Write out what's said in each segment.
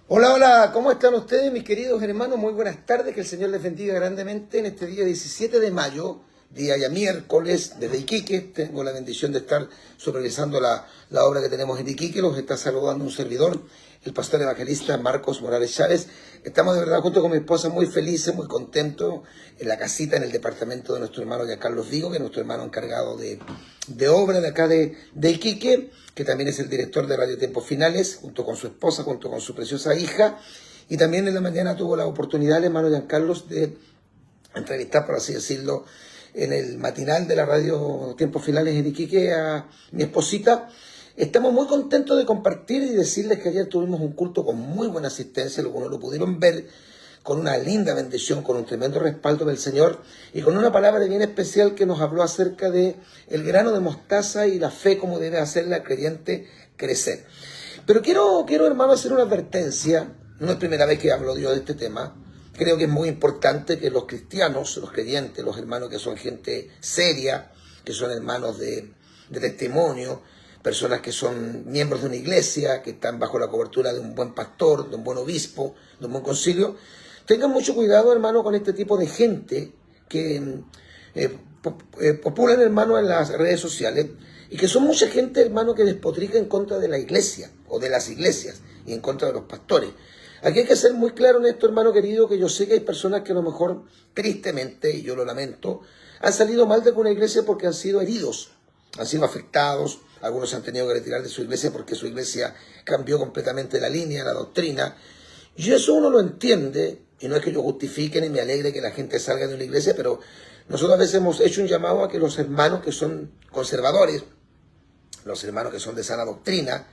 Hola, hola, ¿cómo están ustedes, mis queridos hermanos? Muy buenas tardes, que el Señor les bendiga grandemente en este día 17 de mayo, día ya miércoles, desde Iquique. Tengo la bendición de estar supervisando la obra que tenemos en Iquique. Los está saludando un servidor, el pastor evangelista Marcos Morales Chávez. Estamos de verdad junto con mi esposa muy felices, muy contentos en la casita, en el departamento de nuestro hermano Giancarlos Vigo, que es nuestro hermano encargado de obra de acá de Iquique, que también es el director de Radio Tiempos Finales, junto con su esposa, junto con su preciosa hija. Y también en la mañana tuvo la oportunidad el hermano Giancarlos de entrevistar, por así decirlo, en el matinal de la Radio Tiempos Finales en Iquique a mi esposita. Estamos muy contentos de compartir y decirles que ayer tuvimos un culto con muy buena asistencia, algunos lo pudieron ver, con una linda bendición, con un tremendo respaldo del Señor y con una palabra bien especial que nos habló acerca de el grano de mostaza y la fe, como debe hacerle al creyente crecer. Pero quiero, hermano, hacer una advertencia. No es primera vez que hablo yo de este tema. Creo que es muy importante que los cristianos, los creyentes, los hermanos que son gente seria, que son hermanos de testimonio, personas que son miembros de una iglesia, que están bajo la cobertura de un buen pastor, de un buen obispo, de un buen concilio, tengan mucho cuidado, hermano, con este tipo de gente que populan, hermano, en las redes sociales y que son mucha gente, hermano, que despotrica en contra de la iglesia o de las iglesias y en contra de los pastores. Aquí hay que ser muy claro en esto, hermano querido, que yo sé que hay personas que a lo mejor, tristemente, y yo lo lamento, han salido mal de alguna iglesia porque han sido heridos, han sido afectados. Algunos se han tenido que retirar de su iglesia porque su iglesia cambió completamente la línea, la doctrina. Y eso uno lo entiende, y no es que yo justifique ni me alegre que la gente salga de una iglesia, pero nosotros a veces hemos hecho un llamado a que los hermanos que son conservadores, los hermanos que son de sana doctrina,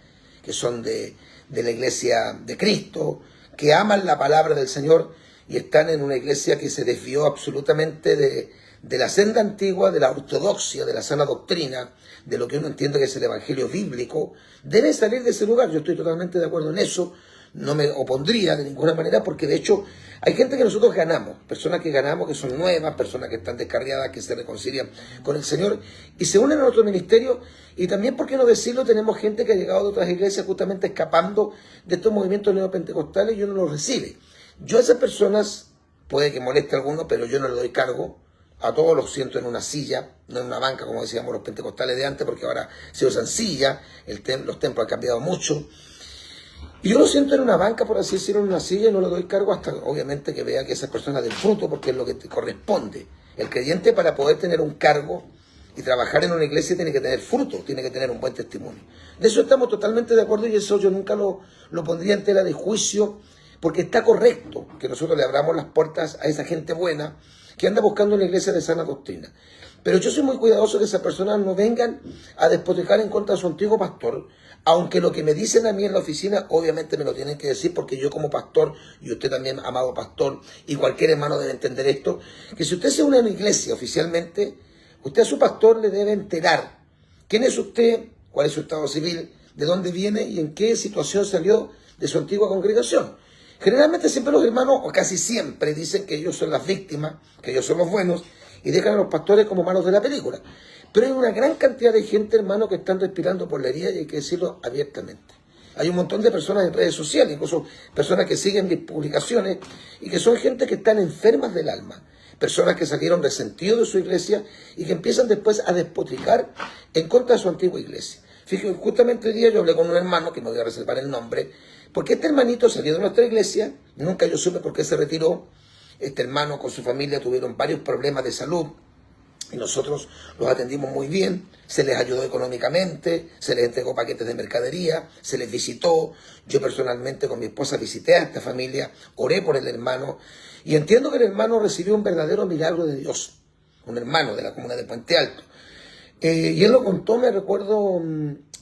que son de la iglesia de Cristo, que aman la palabra del Señor y están en una iglesia que se desvió absolutamente de la senda antigua, de la ortodoxia, de la sana doctrina, de lo que uno entiende que es el evangelio bíblico, deben salir de ese lugar. Yo estoy totalmente de acuerdo en eso. No me opondría de ninguna manera, porque de hecho hay gente que nosotros ganamos, personas que ganamos, que son nuevas, personas que están descarriadas, que se reconcilian con el Señor y se unen a nuestro ministerio. Y también, ¿por qué no decirlo? Tenemos gente que ha llegado de otras iglesias justamente escapando de estos movimientos neopentecostales y uno los recibe. Yo a esas personas, puede que moleste a algunos, pero yo no le doy cargo. A todos los siento en una silla, no en una banca, como decíamos los pentecostales de antes, porque ahora se usan sillas, los templos han cambiado mucho. Y yo lo siento en una banca, por así decirlo, en una silla, y no le doy cargo hasta, obviamente, que vea que esa persona den fruto, porque es lo que te corresponde. El creyente, para poder tener un cargo y trabajar en una iglesia, tiene que tener fruto, tiene que tener un buen testimonio. De eso estamos totalmente de acuerdo, y eso yo nunca lo pondría en tela de juicio, porque está correcto que nosotros le abramos las puertas a esa gente buena que anda buscando una iglesia de sana doctrina. Pero yo soy muy cuidadoso que esas personas no vengan a despotricar en contra de su antiguo pastor, aunque lo que me dicen a mí en la oficina, obviamente me lo tienen que decir, porque yo como pastor, y usted también, amado pastor, y cualquier hermano debe entender esto, que si usted se une a una iglesia oficialmente, usted a su pastor le debe enterar quién es usted, cuál es su estado civil, de dónde viene y en qué situación salió de su antigua congregación. Generalmente siempre los hermanos, o casi siempre, dicen que ellos son las víctimas, que ellos son los buenos, y dejan a los pastores como malos de la película. Pero hay una gran cantidad de gente, hermano, que están respirando por la herida, y hay que decirlo abiertamente. Hay un montón de personas en redes sociales, incluso personas que siguen mis publicaciones, y que son gente que están enfermas del alma. Personas que salieron resentidos de su iglesia y que empiezan después a despotricar en contra de su antigua iglesia. Fíjense, justamente hoy día yo hablé con un hermano, que me voy a reservar el nombre, porque este hermanito salió de nuestra iglesia, nunca yo supe por qué se retiró. Este hermano con su familia tuvieron varios problemas de salud y nosotros los atendimos muy bien, se les ayudó económicamente, se les entregó paquetes de mercadería, se les visitó. Yo personalmente con mi esposa visité a esta familia, oré por el hermano y entiendo que el hermano recibió un verdadero milagro de Dios, un hermano de la comuna de Puente Alto. Y él lo contó, me recuerdo,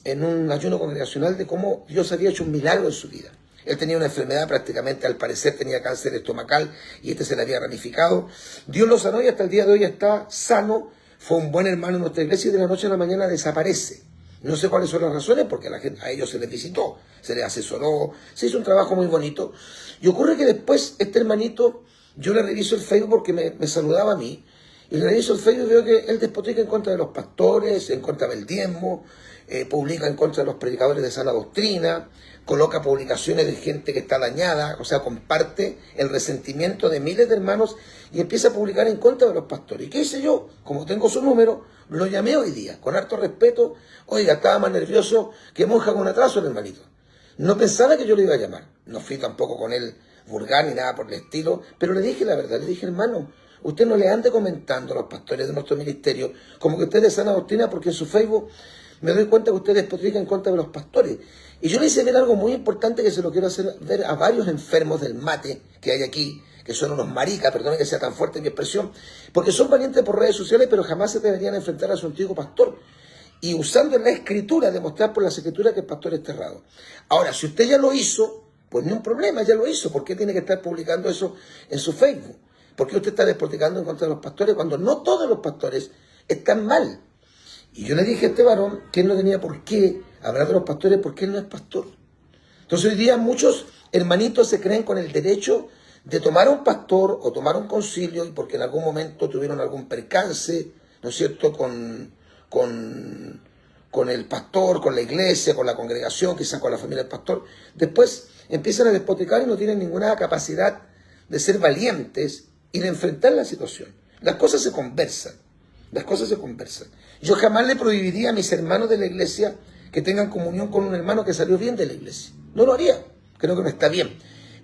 en un ayuno congregacional, de cómo Dios había hecho un milagro en su vida. Él tenía una enfermedad, prácticamente al parecer tenía cáncer estomacal y este se le había ramificado. Dios lo sanó y hasta el día de hoy está sano. Fue un buen hermano en nuestra iglesia y de la noche a la mañana desaparece. No sé cuáles son las razones, porque a ellos se les visitó, se les asesoró, se hizo un trabajo muy bonito. Y ocurre que después este hermanito, yo le reviso el Facebook porque me saludaba a mí, y le reviso el Facebook y veo que él despotrica en contra de los pastores, en contra del diezmo, publica en contra de los predicadores de sana doctrina, coloca publicaciones de gente que está dañada, o sea, comparte el resentimiento de miles de hermanos y empieza a publicar en contra de los pastores. ¿Y qué hice yo? Como tengo su número, lo llamé hoy día, con harto respeto. Oiga, estaba más nervioso que monja con atraso el hermanito. No pensaba que yo lo iba a llamar. No fui tampoco con él vulgar ni nada por el estilo, pero le dije la verdad, le dije, hermano, usted no le ande comentando a los pastores de nuestro ministerio como que usted es de sana doctrina, porque en su Facebook me doy cuenta que usted despotrica en contra de los pastores. Y yo le hice ver algo muy importante que se lo quiero hacer ver a varios enfermos del mate que hay aquí, que son unos maricas, perdone que sea tan fuerte mi expresión, porque son valientes por redes sociales, pero jamás se deberían enfrentar a su antiguo pastor. Y usando en la escritura, demostrar por las escrituras que el pastor es errado. Ahora, si usted ya lo hizo, pues no hay un problema, ya lo hizo. ¿Por qué tiene que estar publicando eso en su Facebook? ¿Por qué usted está despotricando en contra de los pastores cuando no todos los pastores están mal? Y yo le dije a este varón que él no tenía por qué hablar de los pastores porque él no es pastor. Entonces hoy día muchos hermanitos se creen con el derecho de tomar a un pastor o tomar un concilio y porque en algún momento tuvieron algún percance, ¿no es cierto?, con el pastor, con la iglesia, con la congregación, quizás con la familia del pastor. Después empiezan a despotricar y no tienen ninguna capacidad de ser valientes y de enfrentar la situación. Las cosas se conversan. Las cosas se conversan. Yo jamás le prohibiría a mis hermanos de la iglesia que tengan comunión con un hermano que salió bien de la iglesia. No lo haría. Creo que no está bien.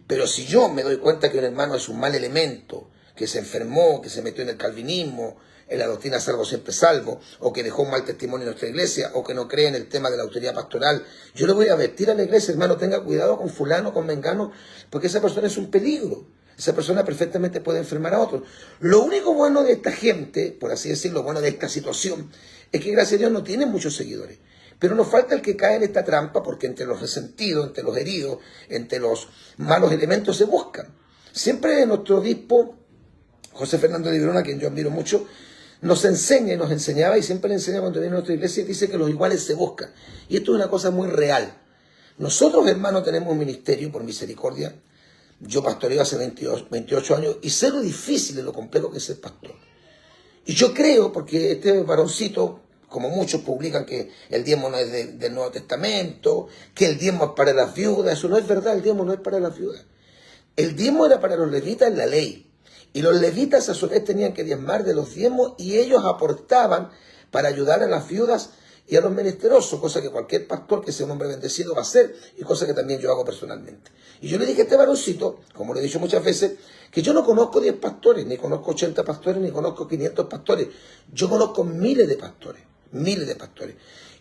Pero si yo me doy cuenta que un hermano es un mal elemento, que se enfermó, que se metió en el calvinismo, en la doctrina salvo siempre salvo, o que dejó un mal testimonio en nuestra iglesia, o que no cree en el tema de la autoridad pastoral, yo le voy a advertir a la iglesia, hermano, tenga cuidado con fulano, con mengano, porque esa persona es un peligro. Esa persona perfectamente puede enfermar a otros. Lo único bueno de esta gente, por así decirlo, bueno de esta situación, es que gracias a Dios no tienen muchos seguidores. Pero nos falta el que cae en esta trampa, porque entre los resentidos, entre los heridos, entre los malos elementos se buscan. Siempre nuestro obispo, José Fernando de Verona, a quien yo admiro mucho, nos enseña y nos enseñaba, y siempre le enseña cuando viene a nuestra iglesia, y dice que los iguales se buscan. Y esto es una cosa muy real. Nosotros, hermanos, tenemos un ministerio, por misericordia. Yo pastoreo hace 28 años y sé lo difícil y lo complejo que es ser pastor. Y yo creo, porque este varoncito, como muchos publican que el diezmo no es del Nuevo Testamento, que el diezmo es para las viudas, eso no es verdad, el diezmo no es para las viudas. El diezmo era para los levitas en la ley. Y los levitas a su vez tenían que diezmar de los diezmos y ellos aportaban para ayudar a las viudas y a los menesterosos, cosa que cualquier pastor que sea un hombre bendecido va a hacer y cosa que también yo hago personalmente. Y yo le dije a este varoncito, como le he dicho muchas veces, que yo no conozco 10 pastores, ni conozco 80 pastores, ni conozco 500 pastores. Yo conozco miles de pastores,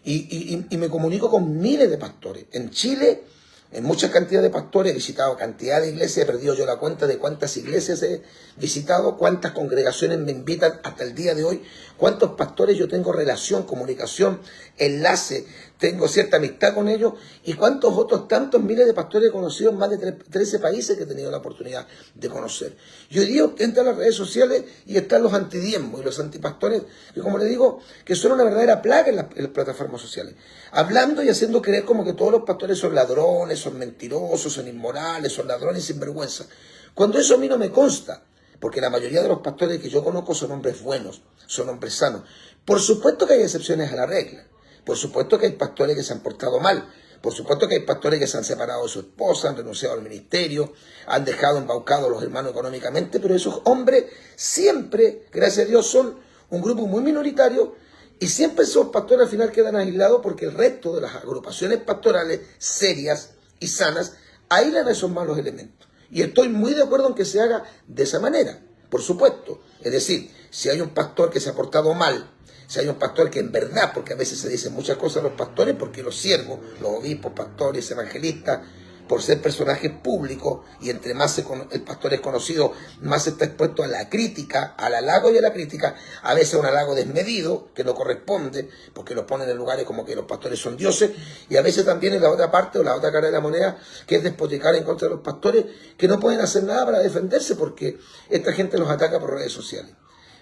y me comunico con miles de pastores. En Chile, en mucha cantidad de pastores, he visitado cantidad de iglesias, he perdido yo la cuenta de cuántas iglesias he visitado, cuántas congregaciones me invitan hasta el día de hoy, cuántos pastores yo tengo relación, comunicación, enlace, tengo cierta amistad con ellos, y cuántos otros tantos miles de pastores he conocido en más de 13 países que he tenido la oportunidad de conocer. Y hoy día usted entra a las redes sociales y están los antidiezmos y los antipastores, que como le digo, que son una verdadera plaga en las plataformas sociales. Hablando y haciendo creer como que todos los pastores son ladrones, son mentirosos, son inmorales, son ladrones sin vergüenza. Cuando eso a mí no me consta, porque la mayoría de los pastores que yo conozco son hombres buenos, son hombres sanos. Por supuesto que hay excepciones a la regla. Por supuesto que hay pastores que se han portado mal. Por supuesto que hay pastores que se han separado de su esposa, han renunciado al ministerio, han dejado embaucados a los hermanos económicamente, pero esos hombres siempre, gracias a Dios, son un grupo muy minoritario y siempre esos pastores al final quedan aislados porque el resto de las agrupaciones pastorales serias y sanas aíslan a esos malos elementos. Y estoy muy de acuerdo en que se haga de esa manera, por supuesto. Es decir, si hay un pastor que se ha portado mal, si hay un pastor que en verdad, porque a veces se dicen muchas cosas a los pastores, porque los siervos, los obispos, pastores, evangelistas, por ser personajes públicos, y entre más el pastor es conocido, más está expuesto a la crítica, al halago y a la crítica, a veces un halago desmedido, que no corresponde, porque los ponen en lugares como que los pastores son dioses, y a veces también en la otra parte, o la otra cara de la moneda, que es despotricar en contra de los pastores, que no pueden hacer nada para defenderse, porque esta gente los ataca por redes sociales.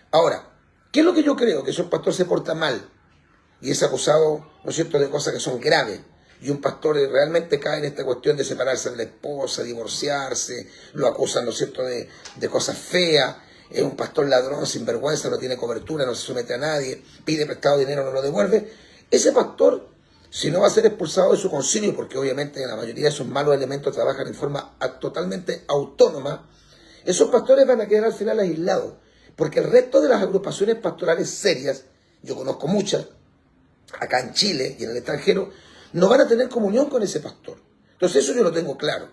Ahora, ¿qué es lo que yo creo? Que si un pastor se porta mal y es acusado, ¿no es cierto?, de cosas que son graves, y un pastor realmente cae en esta cuestión de separarse de la esposa, divorciarse, lo acusan, ¿no es cierto?, de cosas feas, es un pastor ladrón, sinvergüenza, no tiene cobertura, no se somete a nadie, pide prestado dinero, no lo devuelve, ese pastor si no va a ser expulsado de su concilio, porque obviamente la mayoría de esos malos elementos trabajan en forma totalmente autónoma, esos pastores van a quedar al final aislados, porque el resto de las agrupaciones pastorales serias, yo conozco muchas, acá en Chile y en el extranjero, no van a tener comunión con ese pastor. Entonces eso yo lo tengo claro.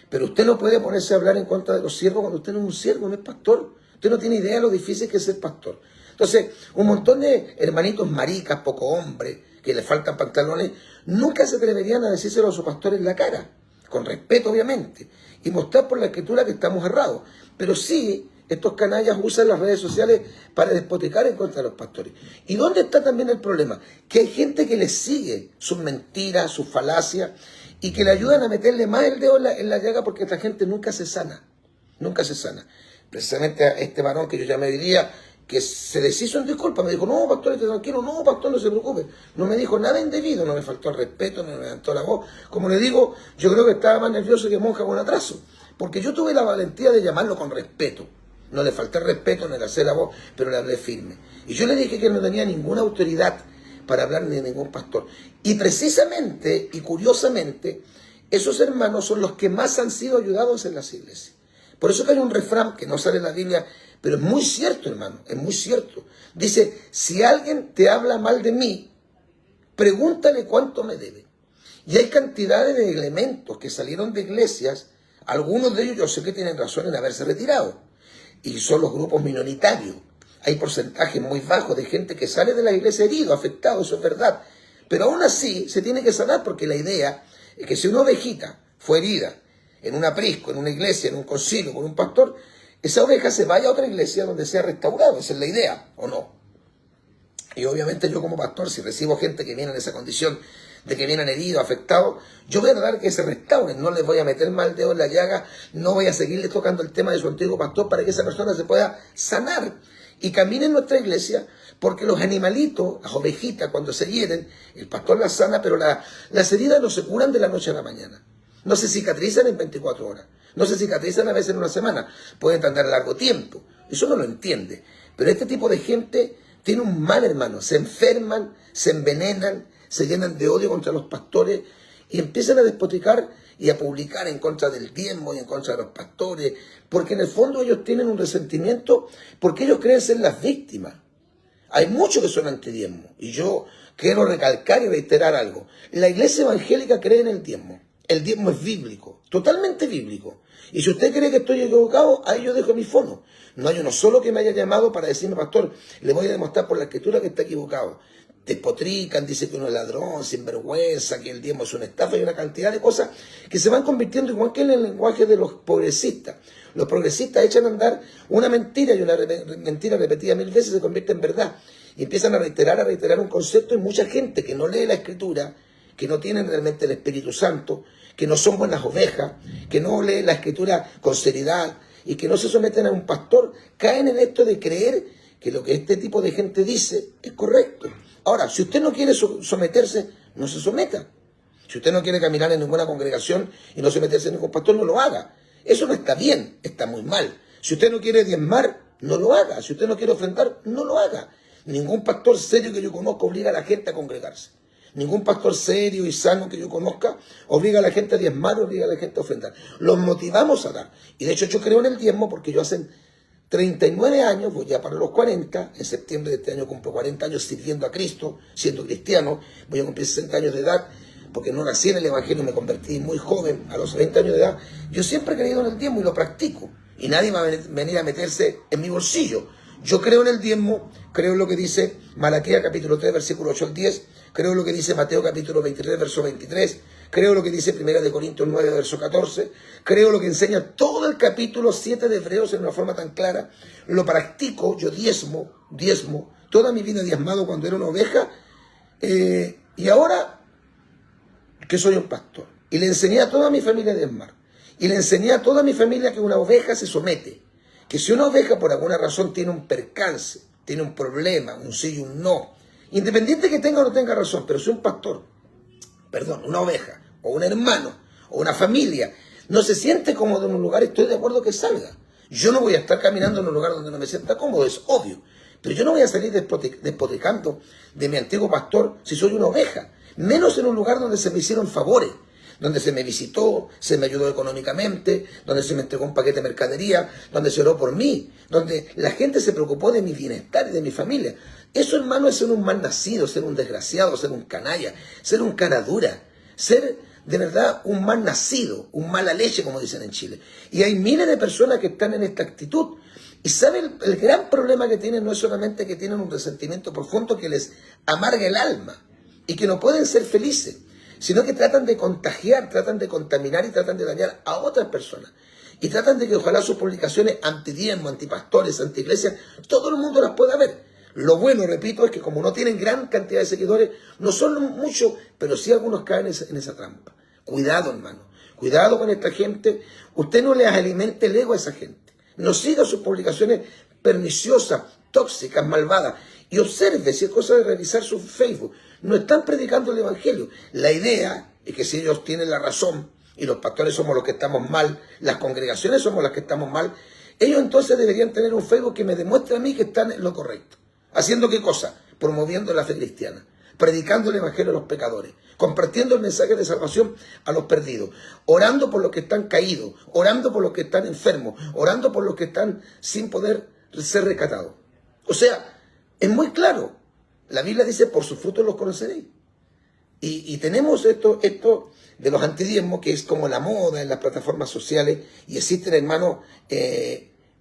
Pero usted no puede ponerse a hablar en contra de los siervos cuando usted no es un siervo, no es pastor. Usted no tiene idea de lo difícil que es ser pastor. Entonces, un montón de hermanitos maricas, poco hombres, que le faltan pantalones, nunca se atreverían a decírselo a su pastor en la cara, con respeto obviamente, y mostrar por la escritura que estamos errados. Pero sí, estos canallas usan las redes sociales para despotricar en contra de los pastores. ¿Y dónde está también el problema? Que hay gente que les sigue sus mentiras, sus falacias, y que le ayudan a meterle más el dedo en la llaga, porque esta gente nunca se sana. Nunca se sana. Precisamente a este varón que yo ya me diría que se deshizo en disculpa, me dijo, no, pastor, esté tranquilo, no, pastor, no se preocupe. No me dijo nada indebido, no me faltó el respeto, no me levantó la voz. Como le digo, yo creo que estaba más nervioso que monja con atraso, porque yo tuve la valentía de llamarlo con respeto. No le falté el respeto, no le alcé la voz, pero le hablé firme. Y yo le dije que no tenía ninguna autoridad para hablar ni de ningún pastor. Y precisamente, y curiosamente, esos hermanos son los que más han sido ayudados en las iglesias. Por eso que hay un refrán que no sale en la Biblia, pero es muy cierto, hermano, es muy cierto. Dice, si alguien te habla mal de mí, pregúntale cuánto me debe. Y hay cantidades de elementos que salieron de iglesias, algunos de ellos yo sé que tienen razón en haberse retirado, y son los grupos minoritarios. Hay porcentajes muy bajos de gente que sale de la iglesia herido, afectado, eso es verdad. Pero aún así se tiene que sanar, porque la idea es que si una ovejita fue herida en un aprisco, en una iglesia, en un concilio, con un pastor, esa oveja se vaya a otra iglesia donde sea restaurado. Esa es la idea, ¿o no? Y obviamente yo como pastor, si recibo gente que viene en esa condición de que vienen heridos, afectados, yo voy a dar que se restauren, no les voy a meter mal dedo en la llaga, no voy a seguirles tocando el tema de su antiguo pastor para que esa persona se pueda sanar y camine en nuestra iglesia, porque los animalitos, las ovejitas, cuando se hieren, el pastor las sana, pero las heridas no se curan de la noche a la mañana. No se cicatrizan en 24 horas. No se cicatrizan a veces en una semana. Pueden tardar largo tiempo. Eso no lo entiende. Pero este tipo de gente tiene un mal, hermano. Se enferman, se envenenan, se llenan de odio contra los pastores y empiezan a despotricar y a publicar en contra del diezmo y en contra de los pastores. Porque en el fondo ellos tienen un resentimiento porque ellos creen ser las víctimas. Hay muchos que son antidiezmo. Y yo quiero recalcar y reiterar algo. La iglesia evangélica cree en el diezmo. El diezmo es bíblico, totalmente bíblico. Y si usted cree que estoy equivocado, ahí yo dejo mi fono. No hay uno solo que me haya llamado para decirme, pastor, le voy a demostrar por la escritura que está equivocado. Despotrican, dicen que uno es ladrón, sinvergüenza, que el diezmo es una estafa y una cantidad de cosas que se van convirtiendo igual que en el lenguaje de los progresistas. Los progresistas echan a andar una mentira y una mentira repetida 1000 veces se convierte en verdad. Y empiezan a reiterar un concepto y mucha gente que no lee la escritura, que no tienen realmente el Espíritu Santo, que no son buenas ovejas, que no leen la Escritura con seriedad y que no se someten a un pastor, caen en esto de creer que lo que este tipo de gente dice es correcto. Ahora, si usted no quiere someterse, no se someta. Si usted no quiere caminar en ninguna congregación y no someterse a ningún pastor, no lo haga. Eso no está bien, está muy mal. Si usted no quiere diezmar, no lo haga. Si usted no quiere ofrendar, no lo haga. Ningún pastor serio que yo conozco obliga a la gente a congregarse. Ningún pastor serio y sano que yo conozca obliga a la gente a diezmar, obliga a la gente a ofrendar. Los motivamos a dar. Y de hecho yo creo en el diezmo porque yo hace 39 años, voy ya para los 40, en septiembre de este año cumplo 40 años sirviendo a Cristo, siendo cristiano, voy a cumplir 60 años de edad, porque no nací en el Evangelio, me convertí muy joven, a los 20 años de edad. Yo siempre he creído en el diezmo y lo practico. Y nadie va a venir a meterse en mi bolsillo. Yo creo en el diezmo, creo en lo que dice Malaquías capítulo 3, versículo 8 al 10, creo en lo que dice Mateo capítulo 23, verso 23, creo en lo que dice 1 Corintios 9, verso 14, creo en lo que enseña todo el capítulo 7 de Hebreos en una forma tan clara, lo practico, yo diezmo, toda mi vida he diezmado cuando era una oveja, y ahora que soy un pastor, y le enseñé a toda mi familia a diezmar, y le enseñé a toda mi familia que una oveja se somete, que si una oveja por alguna razón tiene un percance, tiene un problema, un sí y un no, independiente que tenga o no tenga razón, pero si un pastor, una oveja, o un hermano, o una familia, no se siente cómodo en un lugar, estoy de acuerdo que salga. Yo no voy a estar caminando en un lugar donde no me sienta cómodo, es obvio. Pero yo no voy a salir despotricando de mi antiguo pastor si soy una oveja. Menos en un lugar donde se me hicieron favores, donde se me visitó, se me ayudó económicamente, donde se me entregó un paquete de mercadería, donde se oró por mí, donde la gente se preocupó de mi bienestar y de mi familia. Eso, hermano, es ser un mal nacido, ser un desgraciado, ser un canalla, ser un cara dura, ser de verdad un mal nacido, un mala leche, como dicen en Chile. Y hay miles de personas que están en esta actitud. Y saben, el gran problema que tienen no es solamente que tienen un resentimiento profundo que les amarga el alma y que no pueden ser felices, sino que tratan de contagiar, tratan de contaminar y tratan de dañar a otras personas. Y tratan de que ojalá sus publicaciones antidiezmo, antipastores, antiiglesias, todo el mundo las pueda ver. Lo bueno, repito, es que como no tienen gran cantidad de seguidores, no son muchos, pero sí algunos caen en esa trampa. Cuidado, hermano. Cuidado con esta gente. Usted no les alimente el ego a esa gente. No siga sus publicaciones perniciosas, tóxicas, malvadas. Y observe, si es cosa de revisar su Facebook, no están predicando el Evangelio. La idea es que si ellos tienen la razón, y los pastores somos los que estamos mal, las congregaciones somos las que estamos mal, ellos entonces deberían tener un Facebook que me demuestre a mí que están en lo correcto. ¿Haciendo qué cosa? Promoviendo la fe cristiana, predicando el Evangelio a los pecadores, compartiendo el mensaje de salvación a los perdidos, orando por los que están caídos, orando por los que están enfermos, orando por los que están sin poder ser rescatados. O sea, es muy claro. La Biblia dice, por sus frutos los conoceréis. Y tenemos esto de los antidiezmos, que es como la moda en las plataformas sociales, y existen, hermanos,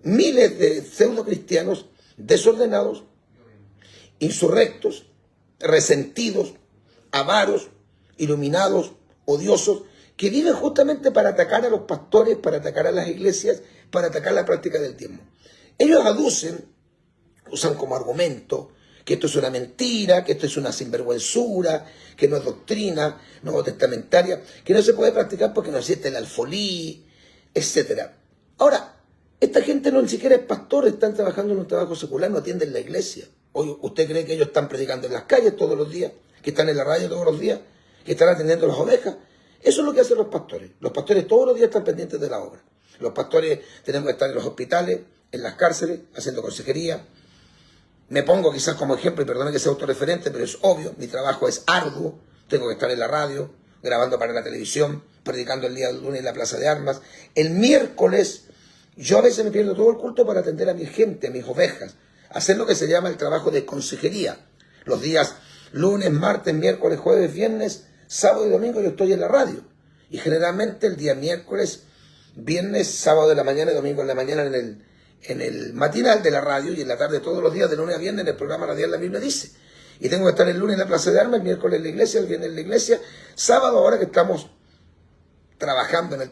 miles de pseudo cristianos desordenados, insurrectos, resentidos, avaros, iluminados, odiosos, que viven justamente para atacar a los pastores, para atacar a las iglesias, para atacar la práctica del diezmo. Ellos usan como argumento que esto es una mentira, que esto es una sinvergüenzura, que no es doctrina nuevo testamentaria, que no se puede practicar porque no existe el alfolí, etc. Ahora, esta gente no ni siquiera es pastor, están trabajando en un trabajo secular, no atienden la iglesia. Hoy, ¿usted cree que ellos están predicando en las calles todos los días? ¿Que están en la radio todos los días? ¿Que están atendiendo a las ovejas? Eso es lo que hacen los pastores. Los pastores todos los días están pendientes de la obra. Los pastores tenemos que estar en los hospitales, en las cárceles, haciendo consejería. Me pongo quizás como ejemplo, y perdone que sea autorreferente, pero es obvio, mi trabajo es arduo. Tengo que estar en la radio, grabando para la televisión, predicando el día lunes en la Plaza de Armas. El miércoles, yo a veces me pierdo todo el culto para atender a mi gente, a mis ovejas, hacer lo que se llama el trabajo de consejería. Los días lunes, martes, miércoles, jueves, viernes, sábado y domingo yo estoy en la radio. Y generalmente el día miércoles, viernes, sábado de la mañana y domingo en la mañana en el matinal de la radio, y en la tarde todos los días de lunes a viernes en el programa radial La Biblia Dice. Y tengo que estar el lunes en la Plaza de Armas, el miércoles en la iglesia, el viernes en la iglesia, sábado ahora que estamos trabajando en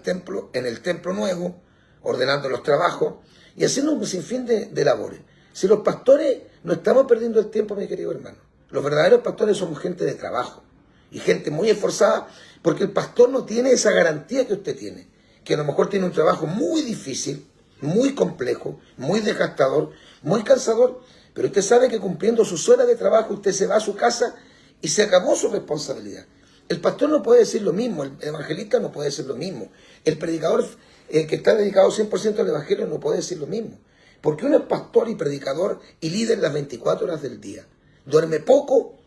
el templo nuevo, ordenando los trabajos y haciendo un sinfín de labores. Si los pastores no estamos perdiendo el tiempo, mi querido hermano, los verdaderos pastores somos gente de trabajo y gente muy esforzada, porque el pastor no tiene esa garantía que usted tiene, que a lo mejor tiene un trabajo muy difícil, muy complejo, muy desgastador, muy cansador, pero usted sabe que cumpliendo sus horas de trabajo usted se va a su casa y se acabó su responsabilidad. El pastor no puede decir lo mismo, el evangelista no puede decir lo mismo, el predicador que está dedicado 100% al evangelio no puede decir lo mismo, porque uno es pastor y predicador y líder las 24 horas del día, duerme poco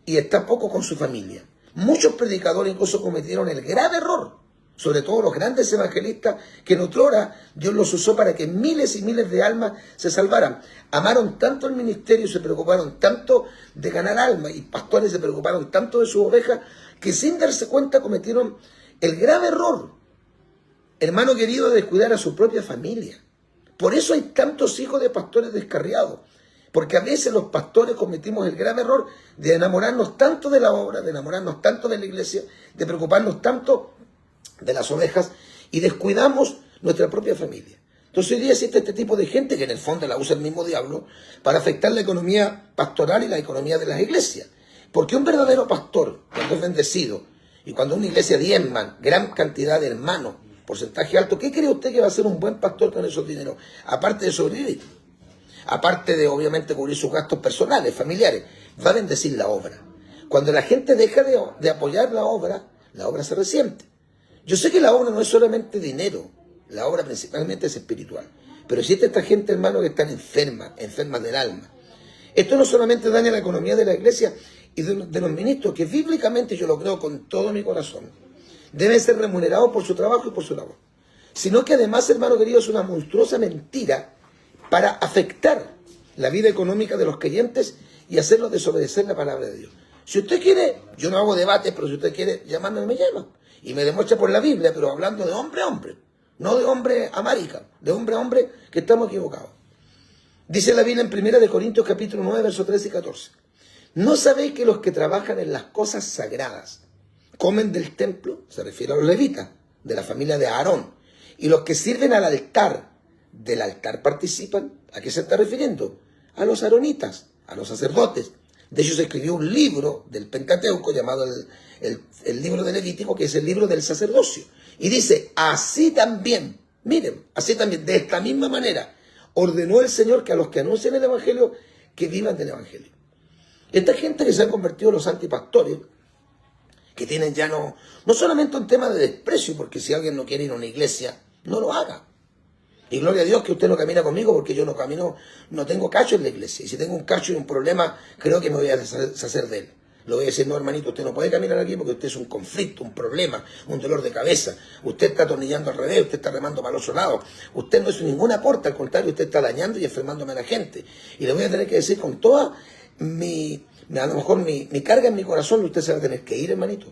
y está poco con su familia. Muchos predicadores incluso cometieron el grave error, sobre todo los grandes evangelistas, que en otra hora Dios los usó para que miles y miles de almas se salvaran. Amaron tanto el ministerio, se preocuparon tanto de ganar almas, y pastores se preocuparon tanto de sus ovejas, que sin darse cuenta cometieron el grave error, hermano querido, de descuidar a su propia familia. Por eso hay tantos hijos de pastores descarriados, porque a veces los pastores cometimos el grave error de enamorarnos tanto de la obra, de enamorarnos tanto de la iglesia, de preocuparnos tanto de las ovejas, y descuidamos nuestra propia familia. Entonces hoy día existe este tipo de gente que en el fondo la usa el mismo diablo para afectar la economía pastoral y la economía de las iglesias. Porque un verdadero pastor, cuando es bendecido, y cuando una iglesia diezma gran cantidad de hermanos, porcentaje alto, ¿qué cree usted que va a hacer un buen pastor con esos dineros? Aparte de sobrevivir, aparte de obviamente cubrir sus gastos personales, familiares, va a bendecir la obra. Cuando la gente deja de apoyar la obra se resiente. Yo sé que la obra no es solamente dinero, la obra principalmente es espiritual. Pero existe esta gente, hermano, que están enfermas del alma. Esto no solamente daña la economía de la iglesia y de los ministros, que bíblicamente yo lo creo con todo mi corazón, deben ser remunerados por su trabajo y por su labor, sino que además, hermano querido, es una monstruosa mentira para afectar la vida económica de los creyentes y hacerlos desobedecer la palabra de Dios. Si usted quiere, yo no hago debates, pero si usted quiere llamarme, me llama. Y me demuestra por la Biblia, pero hablando de hombre a hombre, no de hombre a marica, de hombre a hombre, que estamos equivocados. Dice la Biblia en 1 Corintios capítulo 9, versos 13 y 14. ¿No sabéis que los que trabajan en las cosas sagradas comen del templo? Se refiere a los levitas, de la familia de Aarón. Y los que sirven al altar, del altar participan. ¿A qué se está refiriendo? A los aaronitas, a los sacerdotes. De hecho, se escribió un libro del Pentateuco llamado el libro de Levítico, que es el libro del sacerdocio. Y dice, así también, miren, así también, de esta misma manera, ordenó el Señor que a los que anuncian el Evangelio, que vivan del Evangelio. Esta gente que se han convertido en los antipastores, que tienen ya no solamente un tema de desprecio, porque si alguien no quiere ir a una iglesia, no lo haga. Y gloria a Dios que usted no camina conmigo, porque yo no camino, no tengo cacho en la iglesia. Y si tengo un cacho y un problema, creo que me voy a deshacer de él. Le voy a decir, no, hermanito, usted no puede caminar aquí porque usted es un conflicto, un problema, un dolor de cabeza. Usted está atornillando al revés, usted está remando para el otro lado. Usted no es ningún aporte, al contrario, usted está dañando y enfermándome a la gente. Y le voy a tener que decir con toda a lo mejor mi carga en mi corazón, usted se va a tener que ir, hermanito.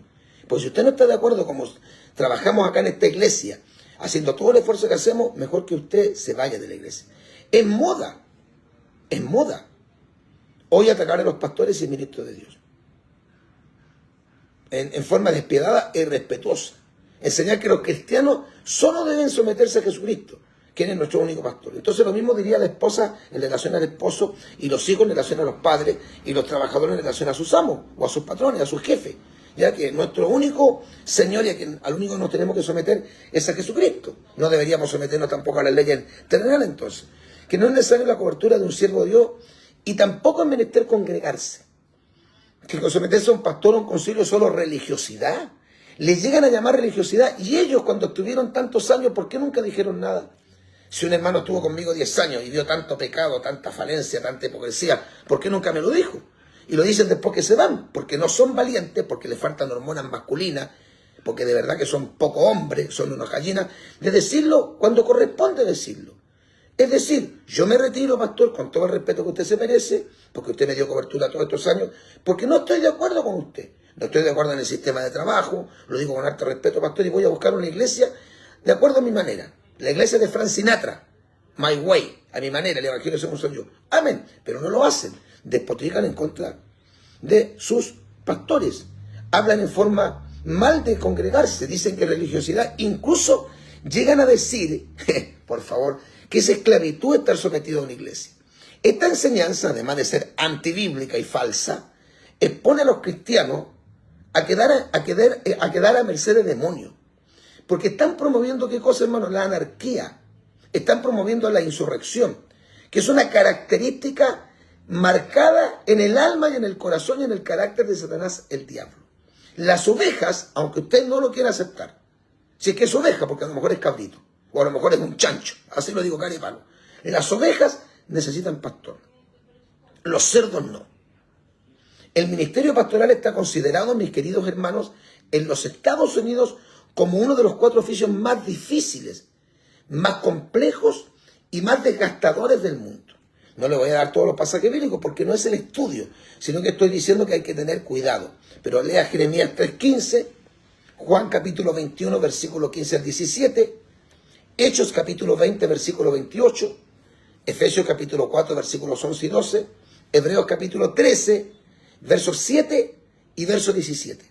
Pues si usted no está de acuerdo como trabajamos acá en esta iglesia, haciendo todo el esfuerzo que hacemos, mejor que usted se vaya de la iglesia. Es moda hoy atacar a los pastores y ministros de Dios. En forma despiadada e irrespetuosa. Enseñar que los cristianos solo deben someterse a Jesucristo, quien es nuestro único pastor. Entonces lo mismo diría la esposa en relación al esposo, y los hijos en relación a los padres, y los trabajadores en relación a sus amos, o a sus patrones, a sus jefes. Ya que nuestro único Señor y al único que nos tenemos que someter es a Jesucristo. No deberíamos someternos tampoco a las leyes terrenales entonces. Que no es necesario la cobertura de un siervo de Dios, y tampoco es menester congregarse. Que someterse a un pastor o a un concilio es solo religiosidad. Les llegan a llamar religiosidad, y ellos cuando estuvieron tantos años, ¿por qué nunca dijeron nada? Si un hermano estuvo conmigo 10 años y vio tanto pecado, tanta falencia, tanta hipocresía, ¿por qué nunca me lo dijo? Y lo dicen después que se van, porque no son valientes, porque les faltan hormonas masculinas, porque de verdad que son poco hombres, son unas gallinas, de decirlo cuando corresponde decirlo. Es decir, yo me retiro, pastor, con todo el respeto que usted se merece, porque usted me dio cobertura todos estos años, porque no estoy de acuerdo con usted. No estoy de acuerdo en el sistema de trabajo, lo digo con harto respeto, pastor, y voy a buscar una iglesia de acuerdo a mi manera. La iglesia de Frank Sinatra, my way, a mi manera, el evangelio según soy yo. Amén. Pero no lo hacen. Despotrican en contra de sus pastores. Hablan en forma mal de congregarse. Dicen que religiosidad, incluso llegan a decir, por favor, que es esclavitud estar sometido a una iglesia. Esta enseñanza, además de ser antibíblica y falsa, expone a los cristianos a quedar a merced de demonios. Porque están promoviendo, ¿qué cosa, hermano? La anarquía. Están promoviendo la insurrección, que es una característica marcada en el alma y en el corazón y en el carácter de Satanás, el diablo. Las ovejas, aunque usted no lo quiera aceptar, si es que es oveja, porque a lo mejor es cabrito, o a lo mejor es un chancho, así lo digo cara y palo. Las ovejas necesitan pastor, los cerdos no. El ministerio pastoral está considerado, mis queridos hermanos, en los Estados Unidos como uno de los 4 oficios más difíciles, más complejos y más desgastadores del mundo. No le voy a dar todos los pasajes bíblicos porque no es el estudio, sino que estoy diciendo que hay que tener cuidado. Pero lea Jeremías 3:15, Juan capítulo 21, versículo 15 al 17, Hechos capítulo 20, versículo 28, Efesios capítulo 4, versículos 11 y 12, Hebreos capítulo 13, versos 7 y verso 17.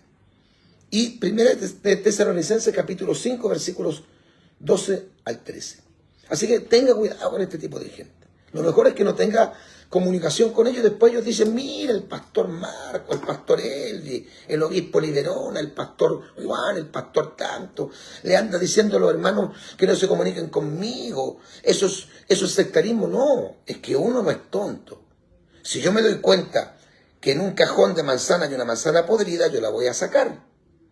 Y 1 Tesalonicenses capítulo 5, versículos 12 al 13. Así que tenga cuidado con este tipo de gente. Lo mejor es que no tenga comunicación con ellos. Después ellos dicen, mira, el pastor Marco, el pastor Elvi, el obispo Liberona, el pastor Juan, el pastor tanto. Le anda diciendo a los hermanos que no se comuniquen conmigo. Eso es sectarismo. No, es que uno no es tonto. Si yo me doy cuenta que en un cajón de manzana hay una manzana podrida, yo la voy a sacar.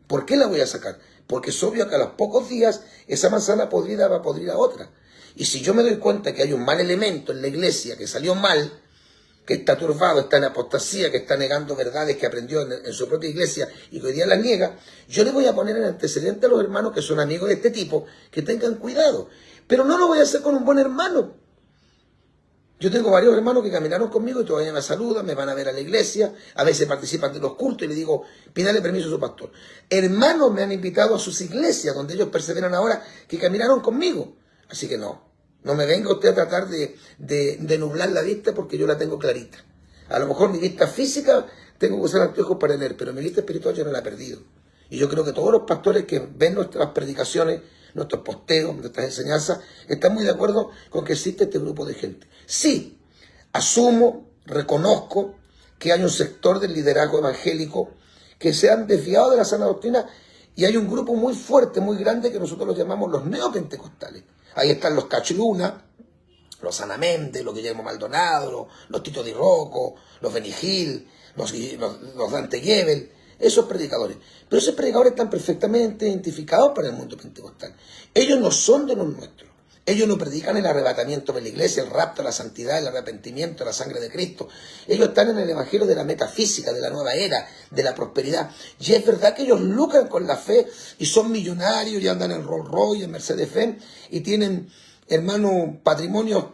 ¿Por qué la voy a sacar? Porque es obvio que a los pocos días esa manzana podrida va a podrir a otra. Y si yo me doy cuenta que hay un mal elemento en la iglesia que salió mal, que está turbado, está en apostasía, que está negando verdades que aprendió en su propia iglesia y que hoy día las niega, yo le voy a poner en antecedente a los hermanos que son amigos de este tipo, que tengan cuidado. Pero no lo voy a hacer con un buen hermano. Yo tengo varios hermanos que caminaron conmigo y todavía me saludan, me van a ver a la iglesia, a veces participan de los cultos y le digo, pídale permiso a su pastor. Hermanos me han invitado a sus iglesias, donde ellos perseveran ahora, que caminaron conmigo. Así que no me venga usted a tratar de nublar la vista porque yo la tengo clarita. A lo mejor mi vista física tengo que usar anteojos para leer, pero mi vista espiritual yo no la he perdido. Y yo creo que todos los pastores que ven nuestras predicaciones, nuestros posteos, nuestras enseñanzas, están muy de acuerdo con que existe este grupo de gente. Sí, asumo, reconozco que hay un sector del liderazgo evangélico que se han desviado de la sana doctrina y hay un grupo muy fuerte, muy grande que nosotros los llamamos los neopentecostales. Ahí están los Cachiluna, los Ana Méndez, los Guillermo Maldonado, los Tito Di Rocco, los Benny Hill, los Dante Gebel, esos predicadores. Pero esos predicadores están perfectamente identificados para el mundo pentecostal. Ellos no son de los nuestros. Ellos no predican el arrebatamiento de la iglesia, el rapto, la santidad, el arrepentimiento, la sangre de Cristo. Ellos están en el evangelio de la metafísica, de la nueva era, de la prosperidad. Y es verdad que ellos lucran con la fe y son millonarios y andan en Rolls Royce, en Mercedes-Benz y tienen, hermano, patrimonios,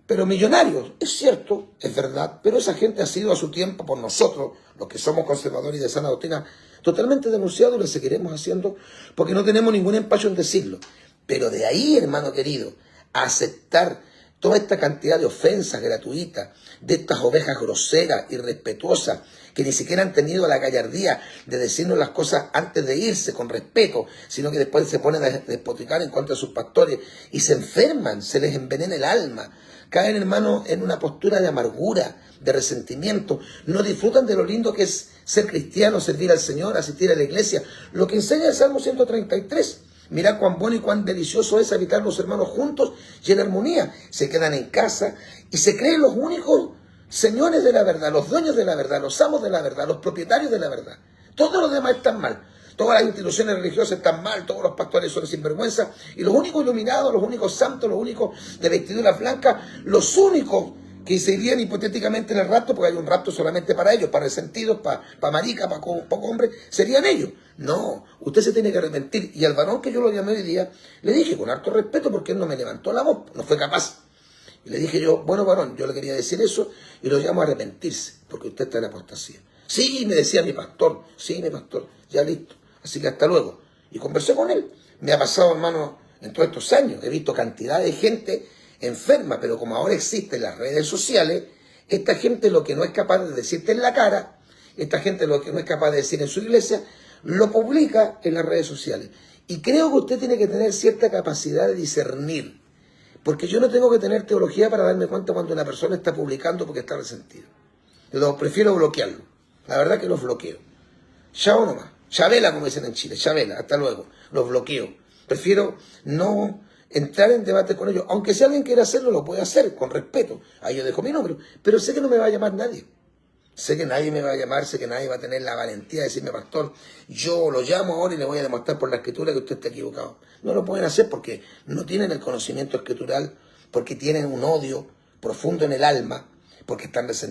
pero millonarios. Es cierto, es verdad, pero esa gente ha sido a su tiempo por nosotros, los que somos conservadores y de sana doctrina, totalmente denunciados y lo seguiremos haciendo porque no tenemos ningún empacho en decirlo. Pero de ahí, hermano querido, a aceptar toda esta cantidad de ofensas gratuitas, de estas ovejas groseras, irrespetuosas, que ni siquiera han tenido la gallardía de decirnos las cosas antes de irse con respeto, sino que después se ponen a despotricar en contra de sus pastores y se enferman, se les envenena el alma, caen, hermano, en una postura de amargura, de resentimiento, no disfrutan de lo lindo que es ser cristiano, servir al Señor, asistir a la iglesia, lo que enseña el Salmo 133. Mirá cuán bueno y cuán delicioso es habitar los hermanos juntos y en armonía. Se quedan en casa y se creen los únicos señores de la verdad, los dueños de la verdad, los amos de la verdad, los propietarios de la verdad. Todos los demás están mal. Todas las instituciones religiosas están mal, todos los pastores son sinvergüenza y los únicos iluminados, los únicos santos, los únicos de vestiduras blancas, los únicos que se irían hipotéticamente en el rapto, porque hay un rapto solamente para ellos, para resentidos, para marica, para poco hombre, serían ellos. No, usted se tiene que arrepentir. Y al varón que yo lo llamé hoy día, le dije con harto respeto, porque él no me levantó la voz, no fue capaz. Y le dije yo, bueno varón, yo le quería decir eso, y lo llamo a arrepentirse, porque usted está en apostasía. Sí, me decía mi pastor, ya listo. Así que hasta luego. Y conversé con él. Me ha pasado, hermano, en todos estos años, he visto cantidad de gente enferma, pero como ahora existen las redes sociales, esta gente lo que no es capaz de decirte en la cara, esta gente lo que no es capaz de decir en su iglesia, lo publica en las redes sociales. Y creo que usted tiene que tener cierta capacidad de discernir, porque yo no tengo que tener teología para darme cuenta cuando una persona está publicando porque está resentido. Yo prefiero bloquearlo. La verdad que los bloqueo. Chao nomás. Chabela, como dicen en Chile. Chabela, hasta luego. Los bloqueo. Prefiero no entrar en debate con ellos. Aunque si alguien quiere hacerlo, lo puede hacer, con respeto. Ahí yo dejo mi número. Pero sé que no me va a llamar nadie. Sé que nadie me va a llamar, sé que nadie va a tener la valentía de decirme, pastor, yo lo llamo ahora y le voy a demostrar por la escritura que usted está equivocado. No lo pueden hacer porque no tienen el conocimiento escritural, porque tienen un odio profundo en el alma, porque están resentidos.